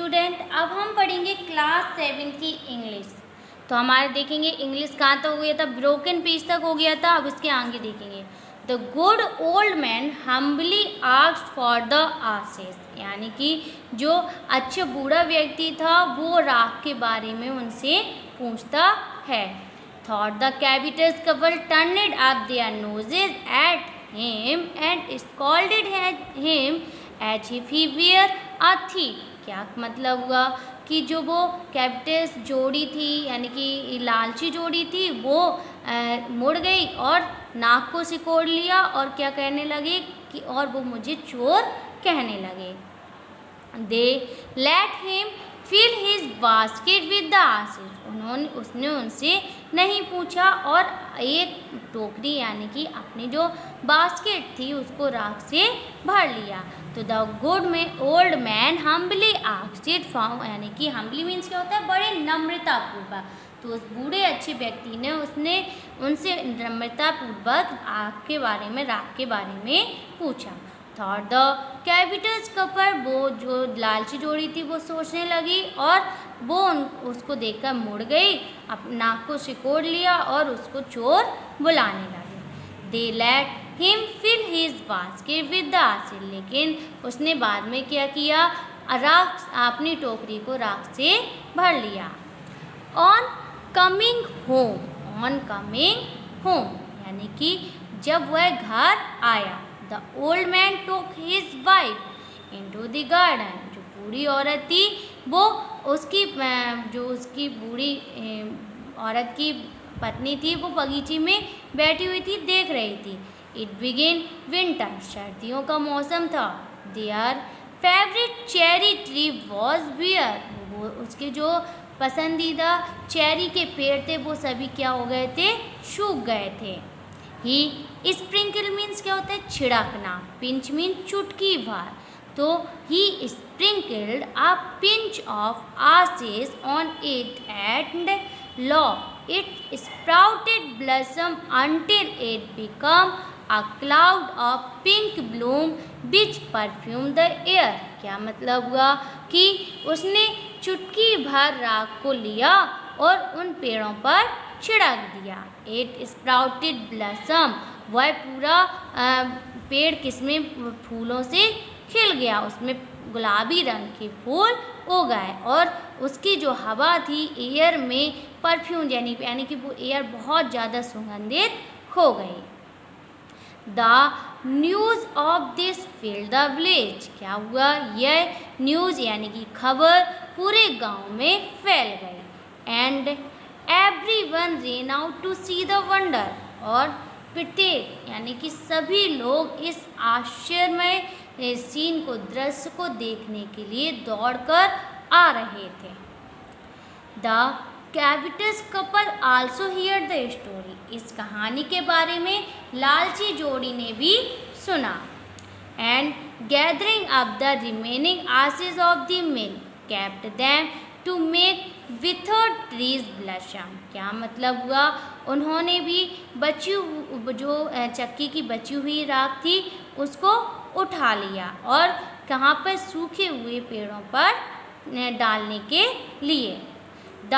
Student, अब हम पढ़ेंगे क्लास 7 की इंग्लिश। तो हमारे देखेंगे इंग्लिश कहाँ तक हो गया था, ब्रोकन पेज तक हो गया था। अब इसके आगे देखेंगे the good old man humbly asked for the ashes, यानी कि जो अच्छा बूढ़ा व्यक्ति था वो राख के बारे में उनसे पूछता है। Thought the covetous couple turned up their noses at him and scolded him as if he were a thief। क्या मतलब हुआ कि जो वो कैविटर्स जोड़ी थी यानी कि लालची जोड़ी थी वो मुड़ गई और नाक को सिकोड़ लिया और क्या कहने लगे कि और वो मुझे चोर कहने लगे। They let him fill his basket with the ashes, उसने उनसे नहीं पूछा और एक टोकरी यानी कि अपनी जो बास्केट थी उसको राख से भर लिया। तो the good man old man humbly asked for, यानी कि हम्बली मीन्स क्या होता है, बड़े नम्रतापूर्वक। तो उस बूढ़े अच्छे व्यक्ति ने उनसे नम्रतापूर्वक आग के बारे में, राख के बारे में पूछा। थॉट द कैविटर्स कपल, वो जो लालची जोड़ी थी वो सोचने लगी और वो उसको देखकर मुड़ गई, नाक को सिकोड़ लिया और उसको चोर बुलाने लगे। They let him fill his basket with the ashes, लेकिन उसने बाद में क्या किया, राख अपनी टोकरी को राख से भर लिया। ऑन कमिंग होम, यानी कि जब वह घर आया, the old man took his wife into the garden, जो बूढ़ी औरत थी वो उसकी बूढ़ी औरत की पत्नी थी वो बगीचे में बैठी हुई थी, देख रही थी। इट बिगिन विंटर, सर्दियों का मौसम था। Their favourite cherry tree was bare, वो उसके जो पसंदीदा चेरी के पेड़ थे वो सभी क्या हो गए थे, सूख गए थे। ही स्प्रिंकल मीन्स क्या होता है, छिड़कना। पिंच मीन चुटकी भर। तो he sprinkled a pinch of ashes on it and lo it sprouted blossom until it became a cloud of pink bloom which perfumed the air। क्या मतलब हुआ कि उसने चुटकी भर राख को लिया और उन पेड़ों पर छिड़क दिया। इट स्प्राउटेड ब्लॉसम, वह पूरा पेड़ किस्में फूलों से खिल गया, उसमें गुलाबी रंग के फूल उगाए और उसकी जो हवा थी एयर में परफ्यूम यानी कि वो एयर बहुत ज़्यादा सुगंधित हो गई। The news of this field the village, क्या हुआ, यह न्यूज़ यानी कि खबर पूरे गांव में फैल गई। And everyone ran out to see the wonder, और प्रत्येक यानी कि सभी लोग इस आश्चर्यमय सीन को, दृश्य को देखने के लिए दौड़कर आ रहे थे। The covetous couple also hear the story, इस कहानी के बारे में लालची जोड़ी ने भी सुना। And gathering up the remaining ashes of the mill kept them to make withered trees blossom, क्या मतलब हुआ, उन्होंने भी जो चक्की की बची हुई राख थी उसको उठा लिया और कहाँ पर, सूखे हुए पेड़ों पर डालने के लिए। The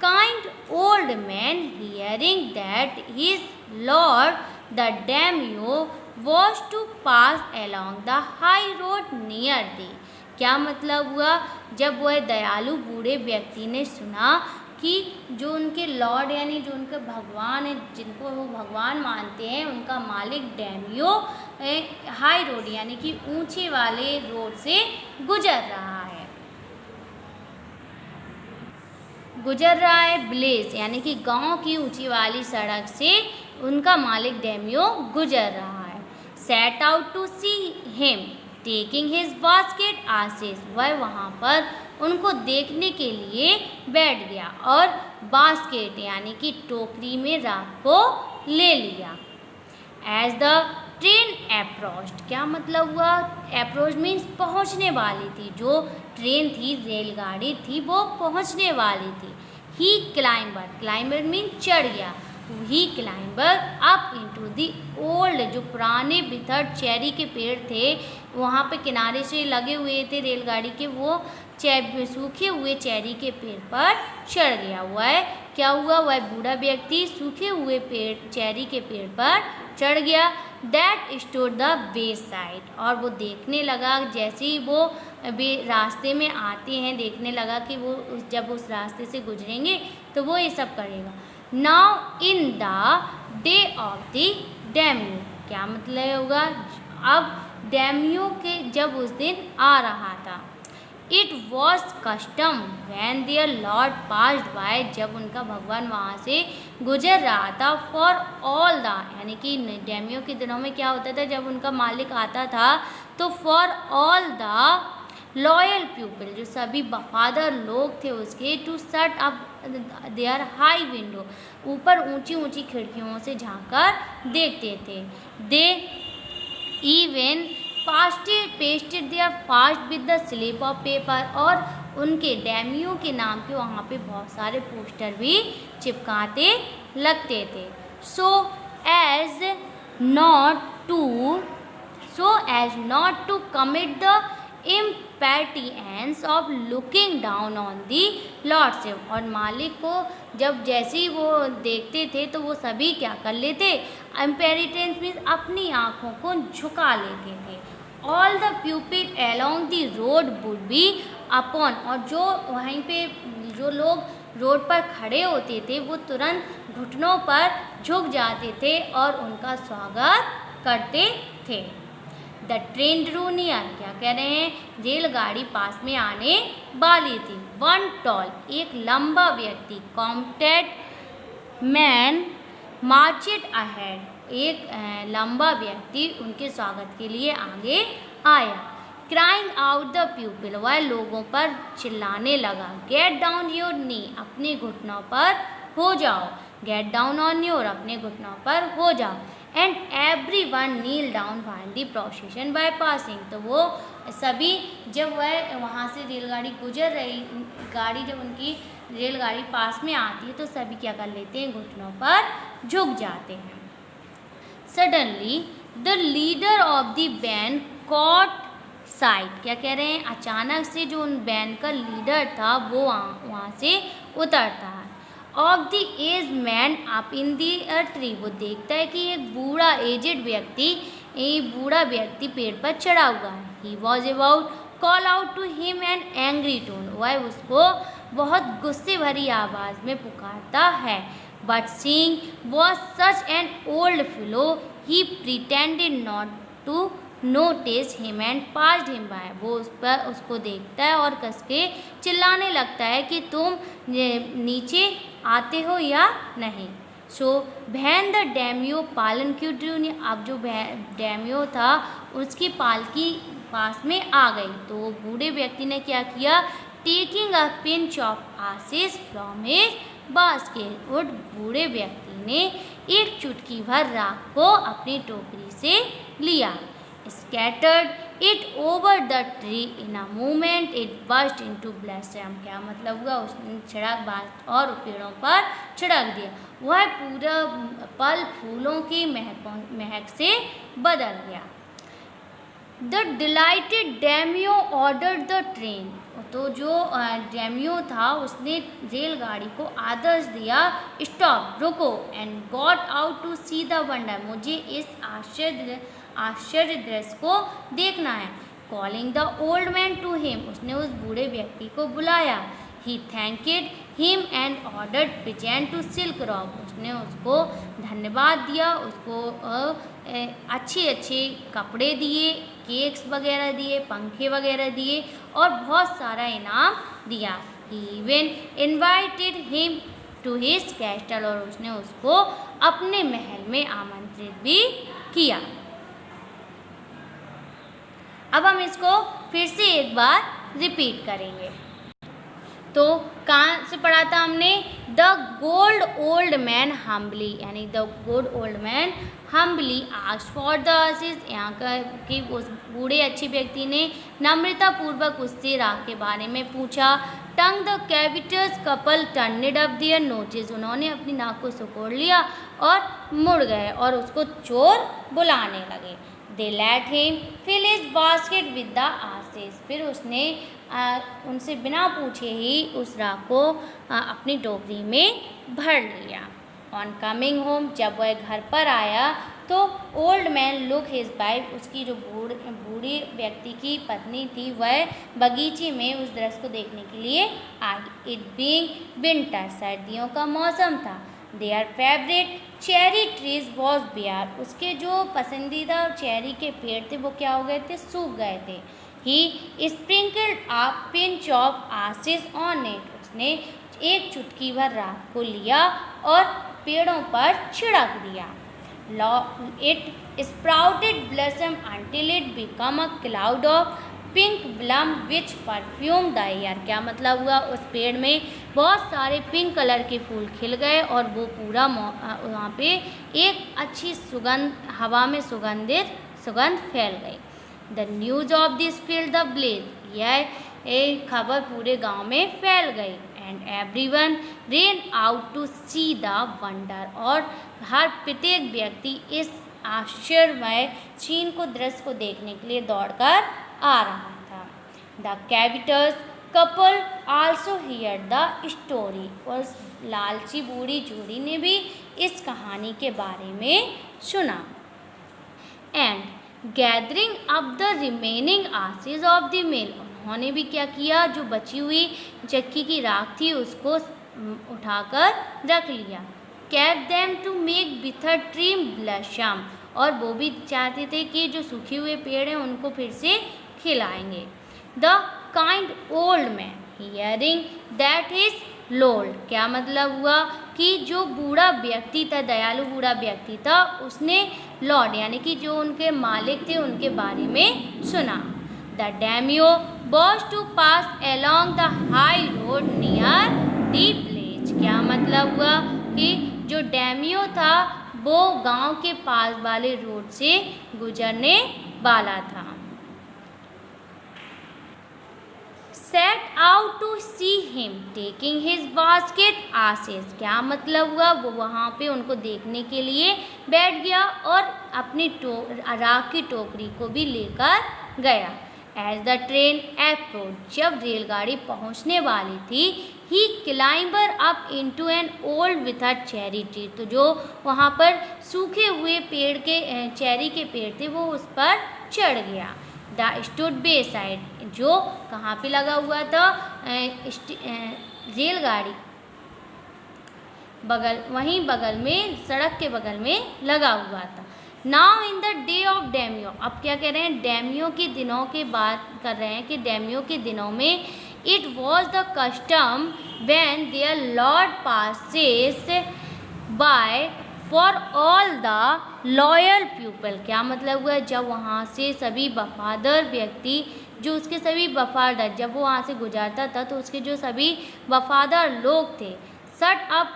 kind old man hearing that his lord the daimyo was to pass along the high road near the, क्या मतलब हुआ, जब वह दयालु बूढ़े व्यक्ति ने सुना कि जो उनके लॉर्ड यानी जो उनके भगवान है, जिनको वो भगवान मानते हैं, उनका मालिक डेम्यो हाई रोड यानी कि ऊंचे वाले रोड से गुजर रहा है, विलेज यानी कि गांव की ऊंची वाली सड़क से उनका मालिक डेम्यो गुजर रहा है। Set out to see him taking his basket ashes, वह वहाँ पर उनको देखने के लिए बैठ गया और बास्केट यानी कि टोकरी में राख को ले लिया। एज द ट्रेन अप्रोच्ड, क्या मतलब हुआ, अप्रोच मीन्स पहुँचने वाली थी, जो ट्रेन थी, रेलगाड़ी थी, वो पहुँचने वाली थी। ही क्लाइंबर मीन चढ़ गया। He climber up into the old, जो पुराने बिथर्ड चेरी के पेड़ थे वहाँ पे किनारे से लगे हुए थे रेलगाड़ी के, वो सूखे हुए चेरी के पेड़ पर चढ़ गया। वह क्या हुआ, वह बूढ़ा व्यक्ति सूखे हुए चेरी के पेड़ पर चढ़ गया। That stood the way side, और वो देखने लगा, जैसे ही वो रास्ते में आते हैं देखने लगा कि वो जब उस रास्ते से गुजरेंगे तो वो ये सब करेगा। Now in the day of the daimyo, क्या मतलब होगा, अब डेम्यू के जब उस दिन आ रहा था। It was custom when their lord passed by, जब उनका भगवान वहाँ से गुजर रहा था। फॉर ऑल द, यानी कि डेम्यू के दिनों में क्या होता था, जब उनका मालिक आता था तो for all the loyal people, जो सभी वफादार लोग थे उसके, to shut up their high window, ऊपर ऊंची ऊंची खिड़कियों से झांककर देखते थे। They even pasted their fast with the slip of paper, और उनके डेम्यू के नाम के वहाँ पे बहुत सारे पोस्टर भी चिपकाते लगते थे। So as not to commit the impatience of looking down on the lordship, और मालिक को जब जैसे ही वो देखते थे तो वो सभी क्या कर लेते, इम्पेरिटेंस मीन्स अपनी आँखों को झुका लेते थे। All the people along the road would be upon, और जो वहीं पे जो लोग रोड पर खड़े होते थे वो तुरंत घुटनों पर झुक जाते थे और उनका स्वागत करते थे। द ट्रेन ड्रू नियर, क्या कह रहे हैं, रेलगाड़ी पास में आने वाली थी। वन टॉल, एक लंबा व्यक्ति, कॉम्पैक्ट मैन मार्चेड अहेड, एक लंबा व्यक्ति उनके स्वागत के लिए आगे आया। क्राइंग आउट द पीपल, वह लोगों पर चिल्लाने लगा। गेट डाउन योर नी, अपने घुटनों पर हो जाओ। गेट डाउन ऑन योर, अपने घुटनों पर हो जाओ। And every one kneel down while the procession by passing, तो वो सभी जब वह वहाँ से रेलगाड़ी गुजर रही, गाड़ी जब उनकी रेलगाड़ी पास में आती है तो सभी क्या कर लेते हैं, घुटनों पर झुक जाते हैं। Suddenly the leader of the band caught sight, क्या कह रहे हैं, अचानक से जो उन बैंड का लीडर था वो वहाँ से उतरता है। Of the aged man up in the tree, वो देखता है कि एक बूढ़ा एजेड व्यक्ति, बूढ़ा व्यक्ति पेड़ पर चढ़ा हुआ है। He was about call out to him an angry tone, वह उसको बहुत गुस्से भरी आवाज़ में पुकारता है। But seeing was such an old fellow, he pretended not to notice him and passed him by, वो उस पर उसको देखता है और कस के चिल्लाने लगता है कि तुम नीचे आते हो या नहीं। सो वैन द डेम्यो पालन क्यों ड्रू, अब जो डेम्यो था उसकी पालकी पास में आ गई तो वो बूढ़े व्यक्ति ने क्या किया, taking a pinch of Ashish from his basket, उस बूढ़े व्यक्ति ने एक चुटकी भर राख को अपनी टोकरी से लिया। Scattered it over the tree in a moment it burst into blossom, क्या मतलब हुआ, उसने छिड़क बात और पेड़ों पर छिड़क दिया। वह पूरा पल फूलों की महक से बदल गया। The dilated daimyo ordered the train, तो जो डेम्यो था उसने रेलगाड़ी को आदेश दिया, स्टॉप, रुको, and got out to see the wonder, मुझे इस आश्चर्य दृश्य को देखना है। Calling the old man to him, उसने उस बूढ़े व्यक्ति को बुलाया। He thanked him and ordered present to silk rock, उसने उसको धन्यवाद दिया, उसको अच्छे अच्छे कपड़े दिए, केक्स वगैरह दिए, पंखे वगैरह दिए और बहुत सारा इनाम दिया। He even invited him to his castle, और उसने उसको अपने महल में आमंत्रित भी किया। अब हम इसको फिर से एक बार रिपीट करेंगे। तो कहाँ से पढ़ा था हमने, the gold old man humbly, यानी the good old man humbly asked for the ashes, यहाँ का कि उस बूढ़े अच्छे व्यक्ति ने नम्रतापूर्वक उससे राग के बारे में पूछा। Tongue the covetous couple turned up their notice, उन्होंने अपनी नाक को सिकोड़ लिया और मुड़ गए और उसको चोर बुलाने लगे। They let him fill his basket with the ashes. फिर उसने उनसे बिना पूछे ही उस राख को अपनी टोकरी में भर लिया। ऑन कमिंग होम, जब वह घर पर आया तो old man look his wife, उसकी जो बूढ़ी व्यक्ति की पत्नी थी वह बगीचे में उस दृश्य को देखने के लिए आई। इट बीइंग विंटर, सर्दियों का मौसम था। Their favourite cherry trees was bare, उसके जो पसंदीदा चेरी के पेड़ थे वो क्या हो गए थे, सूख गए थे। He sprinkled a pinch of ashes on it, उसने एक चुटकी भर राख को लिया और पेड़ों पर छिड़क दिया। It sprouted blossom until it become a cloud of pink Blum which perfume the air, क्या मतलब हुआ, उस पेड़ में बहुत सारे पिंक कलर के फूल खिल गए और वो पूरा वहाँ पे एक अच्छी सुगंध, हवा में सुगंध फैल गई। The news of this field the blaze, यह एक खबर पूरे गांव में फैल गई। And everyone ran out to see the wonder, और हर प्रत्येक व्यक्ति इस आश्चर्यमय सीन को, दृश्य को देखने के लिए दौड़कर आ रहा था। The covetous couple also hear the story, और लालची बूढ़ी जोड़ी ने भी इस कहानी के बारे में सुना। And gathering up the remaining Ashish of the मिल, उन्होंने भी क्या किया, जो बची हुई चक्की की राख थी उसको उठाकर रख लिया। Kept them to make wither tree blossom, और वो भी चाहते थे कि जो सूखे हुए पेड़ हैं उनको फिर से खिलाएंगे। The kind old man hearing that is lolled, क्या मतलब हुआ कि जो बूढ़ा व्यक्ति था, दयालु बूढ़ा व्यक्ति था, उसने लॉर्ड यानी कि जो उनके मालिक थे उनके बारे में सुना। The daimyo was to pass along the high road near the village, क्या मतलब हुआ कि जो डैमियो था वो गांव के पास वाले रोड से गुजरने वाला था। Set out to see him taking his basket आशीष, क्या मतलब हुआ, वो वहाँ पे उनको देखने के लिए बैठ गया और अपनी राख की टोकरी को भी लेकर गया। As the train approached, जब रेलगाड़ी पहुंचने वाली थी, he climbed up into an old withered cherry tree, तो जो वहाँ पर सूखे हुए पेड़ के चेरी के पेड़ थे वो उस पर चढ़ गया। The stood beside, जो कहाँ पे लगा हुआ था, रेलगाड़ी वहीं बगल में, सड़क के बगल में लगा हुआ था। Now in the day of daimyo, अब क्या कह रहे हैं, डैमियो के दिनों की बात कर रहे हैं कि डैमियो के दिनों में it was the custom when their lord passes by for all the loyal people, क्या मतलब हुआ, जब वहाँ से सभी वफादार व्यक्ति, जो उसके सभी वफादार, जब वो वहाँ से गुजरता था तो उसके जो सभी वफादार लोग थे, shut up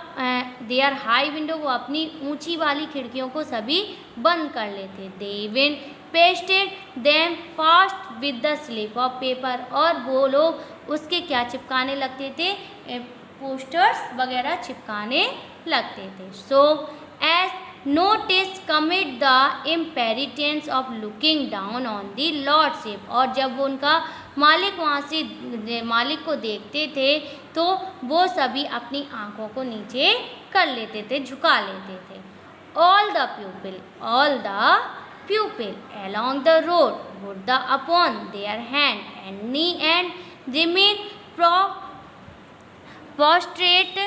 their high window, वो अपनी ऊंची वाली खिड़कियों को सभी बंद कर लेते। दे even pasted them fast with the slip of paper, और वो लोग उसके क्या चिपकाने लगते थे, पोस्टर्स वगैरह चिपकाने लगते थे। So as notice commit the impertinence of looking down on the lordship, और जब वो उनका मालिक वहाँ से मालिक को देखते थे तो वो सभी अपनी आंखों को नीचे कर लेते थे, झुका लेते थे। All the pupil along the road would the upon their hand and knee and remain prostrate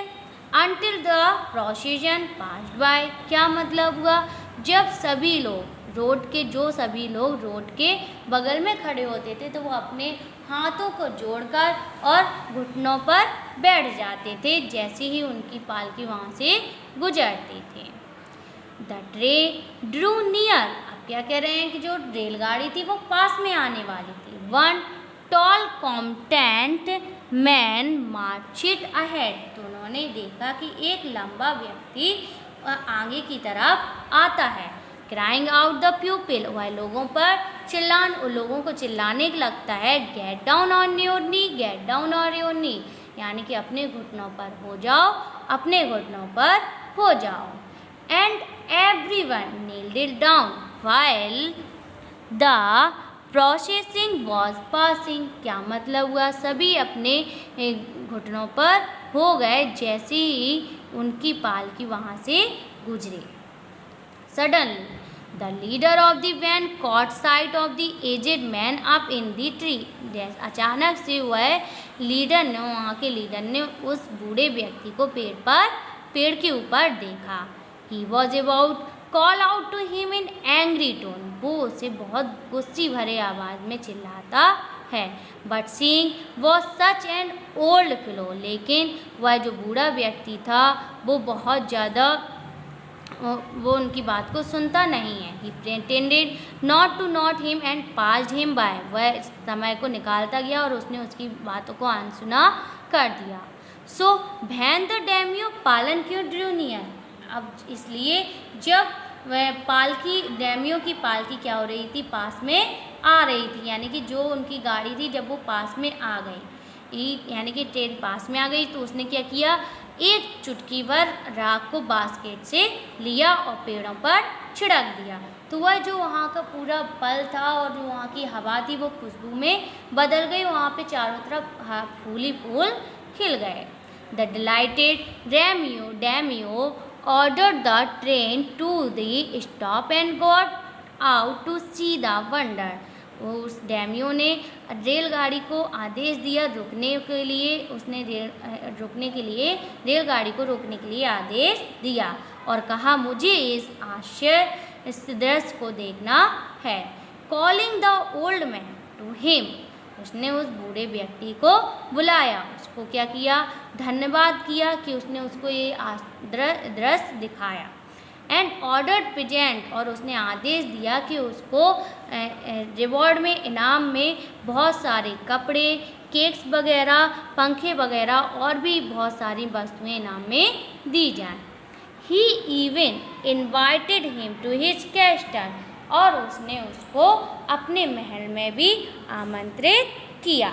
until the procession passed by, क्या मतलब हुआ, जब सभी लोग सभी लोग रोड के बगल में खड़े होते थे तो वो अपने हाथों को जोड़कर और घुटनों पर बैठ जाते थे जैसे ही उनकी पालकी वहाँ से गुजरती थी। द ट्रेन ड्रू नियर, अब क्या कह रहे हैं कि जो रेलगाड़ी थी वो पास में आने वाली थी। वन टॉल कॉम्पटेंट मैन मार्चिड अहेड, तो उन्होंने देखा कि एक लंबा व्यक्ति आगे की तरफ आता है। क्राइंग आउट द प्यूपिल, वह लोगों को चिल्लाने लगता है, get down on your knee, get down on your knee, यानी कि अपने घुटनों पर हो जाओ, अपने घुटनों पर हो जाओ। And everyone nailed down while the processing was passing. क्या मतलब हुआ? सभी अपने घुटनों पर हो गए जैसे ही उनकी पालकी वहाँ से गुजरी। Suddenly the leader of the van caught sight of the aged man up in the tree. अचानक से वह लीडर ने, वहाँ के लीडर ने उस बूढ़े व्यक्ति को पेड़ के ऊपर देखा। He was about call out to him in angry tone. वो उसे बहुत गुस्से भरे आवाज़ में चिल्लाता है। But seeing was such an old fellow. लेकिन वह जो बूढ़ा व्यक्ति था वो बहुत ज़्यादा, वो उनकी बात को सुनता नहीं है। He pretended not to note him and passed him by. वह समय को निकालता गया और उसने उसकी बातों को अनसुना कर दिया। सो वैन द डैमियो पालन क्यों ड्रू नियर। अब इसलिए जब वह डैमियो की पालकी क्या हो रही थी, पास में आ रही थी, यानी कि जो उनकी गाड़ी थी जब वो पास में आ गई, यानी कि ट्रेन पास में आ गई, तो उसने क्या किया, एक चुटकी भर राख को बास्केट से लिया और पेड़ों पर छिड़क दिया। तो वह जो वहाँ का पूरा पल था और जो वहाँ की हवा थी वो खुशबू में बदल गई। वहाँ पे चारों तरफ फूल ही फूल खिल गए। The delighted daimyo ordered the train to the stop and got out to see the wonder। उस डैमियो ने रेलगाड़ी को आदेश दिया रुकने के लिए। उसने रेलगाड़ी को रोकने के लिए आदेश दिया और कहा मुझे इस दृश्य को देखना है। Calling the old man to him. उसने उस बूढ़े व्यक्ति को बुलाया, उसको क्या किया, धन्यवाद किया कि उसने उसको ये दृश्य दिखाया। And ordered present. और उसने आदेश दिया कि उसको रिवॉर्ड में, इनाम में बहुत सारे कपड़े, केक्स वगैरह, पंखे वगैरह और भी बहुत सारी वस्तुएं इनाम में दी जाएं। He even invited him to his castle. और उसने उसको अपने महल में भी आमंत्रित किया।